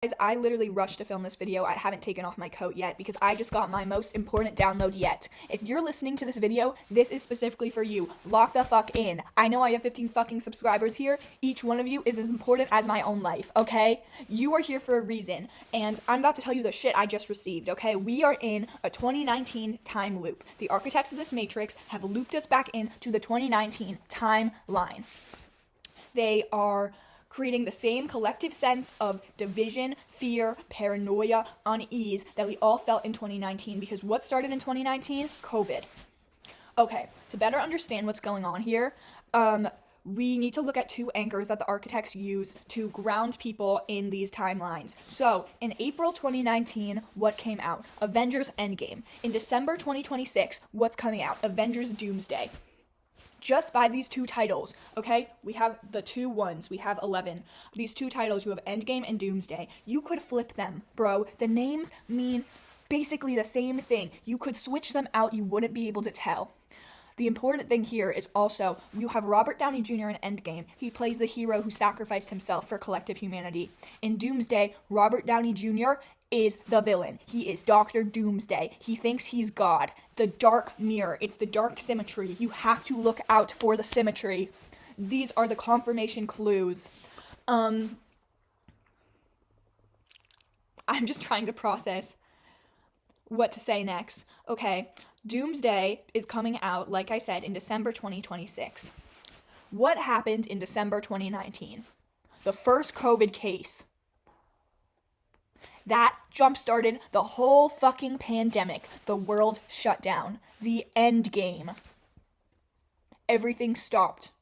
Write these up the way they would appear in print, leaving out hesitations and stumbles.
Guys, I literally rushed to film this video. I haven't taken off my coat yet because I just got my most important download yet. If you're listening to this video, this is specifically for you. Lock the fuck in. I know I have 15 fucking subscribers here. Each one of you is as important as my own life, okay? You are here for a reason, and I'm about to tell you the shit I just received, okay? We are in a 2019 time loop. The architects of this matrix have looped us back into the 2019 timeline. They are creating the same collective sense of division, fear, paranoia, unease that we all felt in 2019, because what started in 2019? COVID. Okay, to better understand what's going on here, we need to look at two anchors that the architects use to ground people in these timelines. So, in April 2019, what came out? Avengers Endgame. In December 2026, what's coming out? Avengers Doomsday. Just by these two titles, okay? We have the two ones. We have 11. These two titles, you have Endgame and Doomsday. You could flip them, bro. The names mean basically the same thing. You could switch them out. You wouldn't be able to tell. The important thing here is also, you have Robert Downey Jr. in Endgame. He plays the hero who sacrificed himself for collective humanity. In Doomsday, Robert Downey Jr. is the villain. He is Dr. Doomsday. He thinks he's God. The dark mirror. It's the dark symmetry. You have to look out for the symmetry. These are the confirmation clues. I'm just trying to process what to say next. Okay, Doomsday is coming out, like I said, in December 2026. What happened in December 2019? The first COVID case. That jump-started the whole fucking pandemic. The world shut down. The end game. Everything stopped.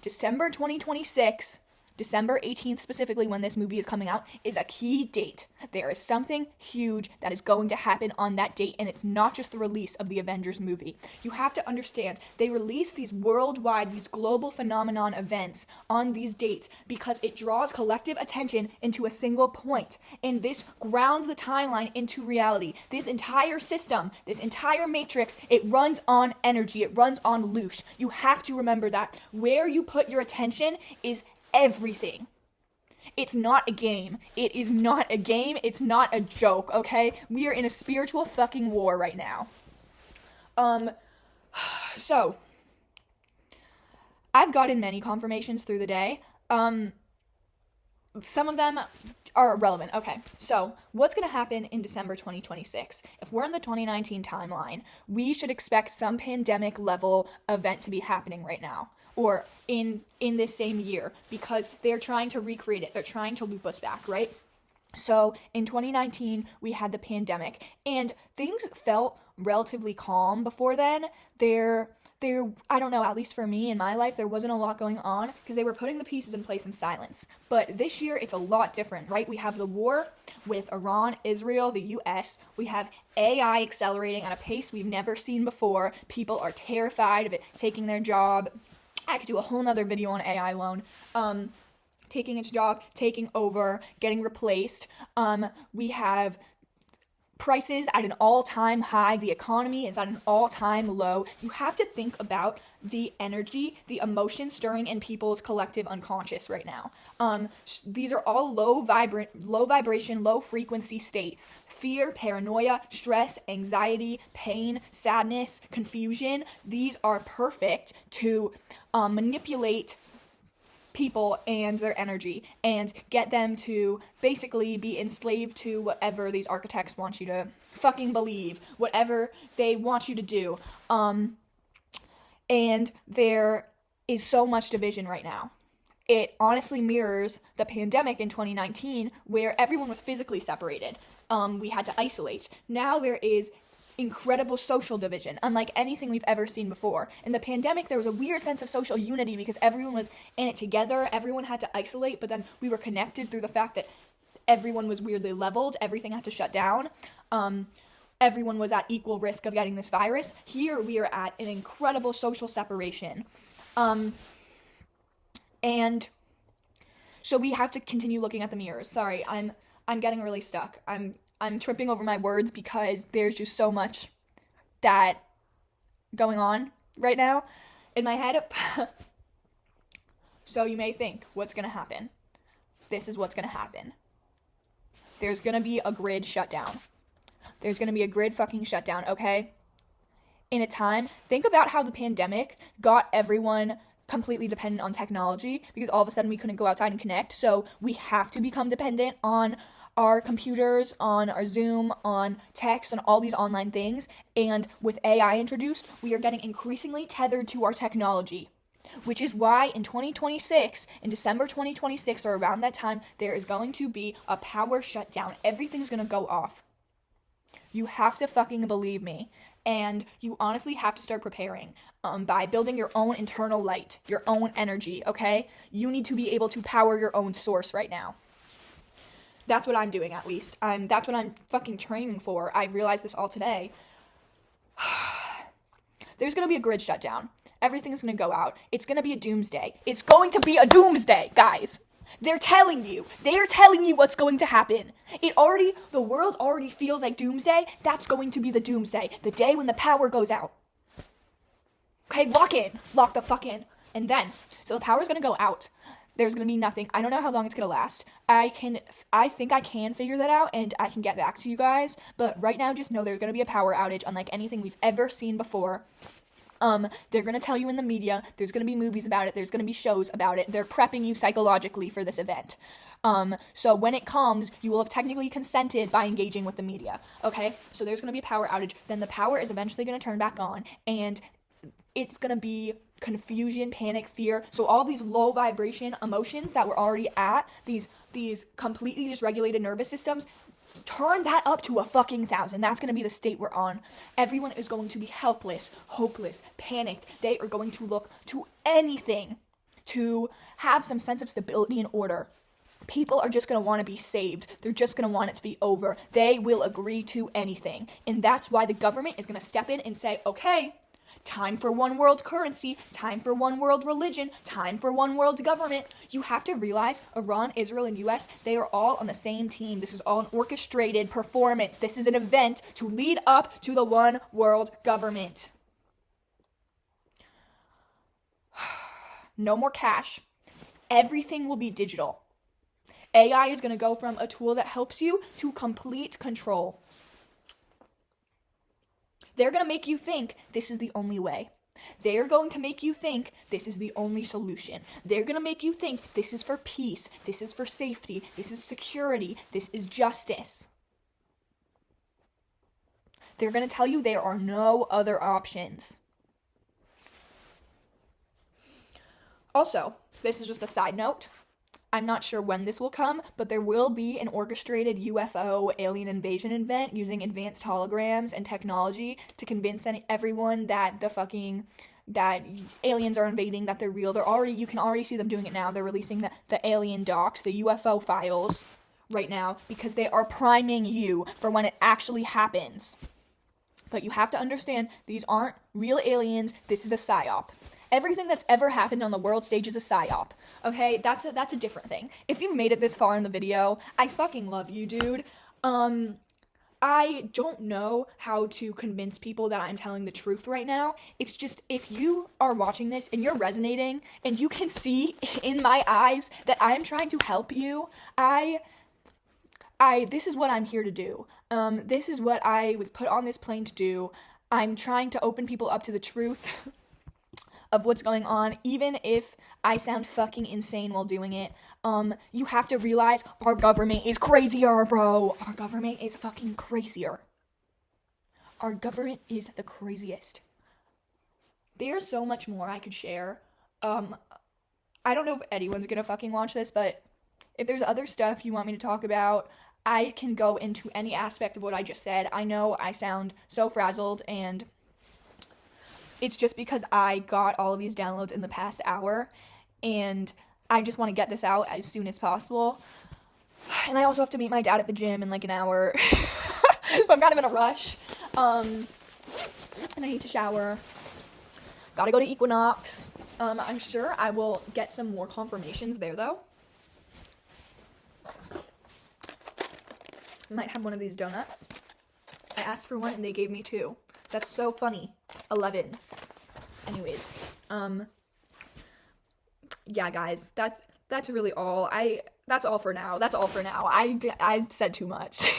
December 2026, December 18th specifically, when this movie is coming out, is a key date. There is something huge that is going to happen on that date, and it's not just the release of the Avengers movie. You have to understand, they release these worldwide, these global phenomenon events on these dates because it draws collective attention into a single point, and this grounds the timeline into reality. This entire system, this entire matrix, it runs on energy, it runs on loosh. You have to remember that. Where you put your attention is everything. It's not a game. It is not a game. It's not a joke, okay? We are in a spiritual fucking war right now. So, I've gotten many confirmations through the day. Some of them are relevant. Okay, so what's going to happen in December 2026? If we're in the 2019 timeline, we should expect some pandemic level event to be happening right now, or in this same year, because they're trying to recreate it. They're trying to loop us back, right? So in 2019, we had the pandemic, and things felt relatively calm before then. I don't know, at least for me in my life, there wasn't a lot going on because they were putting the pieces in place in silence. But this year, it's a lot different, right? We have the war with Iran, Israel, the US. We have AI accelerating at a pace we've never seen before. People are terrified of it taking their job. I could do a whole nother video on AI alone. Taking its job, taking over, getting replaced. We have prices at an all-time high. The economy is at an all-time low. You have to think about the energy, the emotion stirring in people's collective unconscious right now. These are all low vibration, low frequency states. Fear, paranoia, stress, anxiety, pain, sadness, confusion. These are perfect to manipulate people and their energy and get them to basically be enslaved to whatever these architects want you to fucking believe, whatever they want you to do. And there is so much division right now. It honestly mirrors the pandemic in 2019, where everyone was physically separated. We had to isolate. Now there is incredible social division, unlike anything we've ever seen before. In the pandemic, there was a weird sense of social unity because everyone was in it together. Everyone had to isolate, but then we were connected through the fact that everyone was weirdly leveled. Everything had to shut down. Everyone was at equal risk of getting this virus. Here, we are at an incredible social separation. And so we have to continue looking at the mirrors. Sorry, I'm getting really stuck. I'm tripping over my words because there's just so much that going on right now in my head. So you may think, what's going to happen? This is what's going to happen. there's gonna be a grid shutdown. There's gonna be a grid fucking shutdown, okay? In a time, think about how the pandemic got everyone completely dependent on technology because all of a sudden we couldn't go outside and connect. So we have to become dependent on our computers, on our Zoom, on text, on all these online things. And with AI introduced, we are getting increasingly tethered to our technology, which is why in 2026, in December 2026 or around that time, there is going to be a power shutdown. Everything's going to go off. You have to fucking believe me. And you honestly have to start preparing by building your own internal light, your own energy, okay? You need to be able to power your own source right now. That's what I'm doing, at least. That's what I'm fucking training for. I realized this all today. There's gonna be a grid shutdown. Everything's gonna go out. It's gonna be a doomsday. It's going to be a doomsday, guys. They're telling you what's going to happen. The world already feels like doomsday. That's going to be the doomsday. The day when the power goes out. Okay, lock the fuck in. And then, so the power's gonna go out. There's gonna be nothing. I don't know how long it's gonna last. I think I can figure that out and I can get back to you guys. But right now, just know there's gonna be a power outage unlike anything we've ever seen before. They're gonna tell you in the media, there's gonna be movies about it, there's gonna be shows about it, they're prepping you psychologically for this event. So when it comes, you will have technically consented by engaging with the media, okay? So there's gonna be a power outage, then the power is eventually gonna turn back on, and it's gonna be confusion, panic, fear, so all these low vibration emotions that we're already at, these completely dysregulated nervous systems, turn that up to a fucking 1,000. That's going to be the state we're on. Everyone is going to be helpless, hopeless, panicked. They are going to look to anything to have some sense of stability and order. People are just going to want to be saved. They're just going to want it to be over. They will agree to anything. And that's why the government is going to step in and say, okay, time for one world currency, time for one world religion, time for one world government. You have to realize Iran, Israel, and US, they are all on the same team. This is all an orchestrated performance. This is an event to lead up to the one world government. No more cash. Everything will be digital. AI is going to go from a tool that helps you to complete control. They're going to make you think this is the only way. They're going to make you think this is the only solution. They're going to make you think this is for peace, this is for safety, this is security, this is justice. They're going to tell you there are no other options. Also, this is just a side note. I'm not sure when this will come, but there will be an orchestrated UFO alien invasion event using advanced holograms and technology to convince everyone that that aliens are invading, that they're real. You can already see them doing it now. They're releasing the alien docs, the UFO files right now because they are priming you for when it actually happens. But you have to understand, these aren't real aliens. This is a psyop. Everything that's ever happened on the world stage is a psyop, okay? That's a different thing. If you've made it this far in the video, I fucking love you, dude. I don't know how to convince people that I'm telling the truth right now. It's just, if you are watching this and you're resonating and you can see in my eyes that I'm trying to help you, this is what I'm here to do. This is what I was put on this plane to do. I'm trying to open people up to the truth of what's going on, even if I sound fucking insane while doing it. You have to realize our government is crazier, bro. Our government is fucking crazier. Our government is the craziest. There's so much more I could share. I don't know if anyone's gonna fucking watch this, but if there's other stuff you want me to talk about, I can go into any aspect of what I just said. I know I sound so frazzled, and it's just because I got all of these downloads in the past hour, and I just want to get this out as soon as possible. And I also have to meet my dad at the gym in like an hour, so I'm kind of in a rush. And I need to shower. Gotta go to Equinox. I'm sure I will get some more confirmations there, though. Might have one of these donuts. I asked for one and they gave me 2. That's so funny. 11. Anyways, yeah, guys, that's really all. That's all for now. I said too much.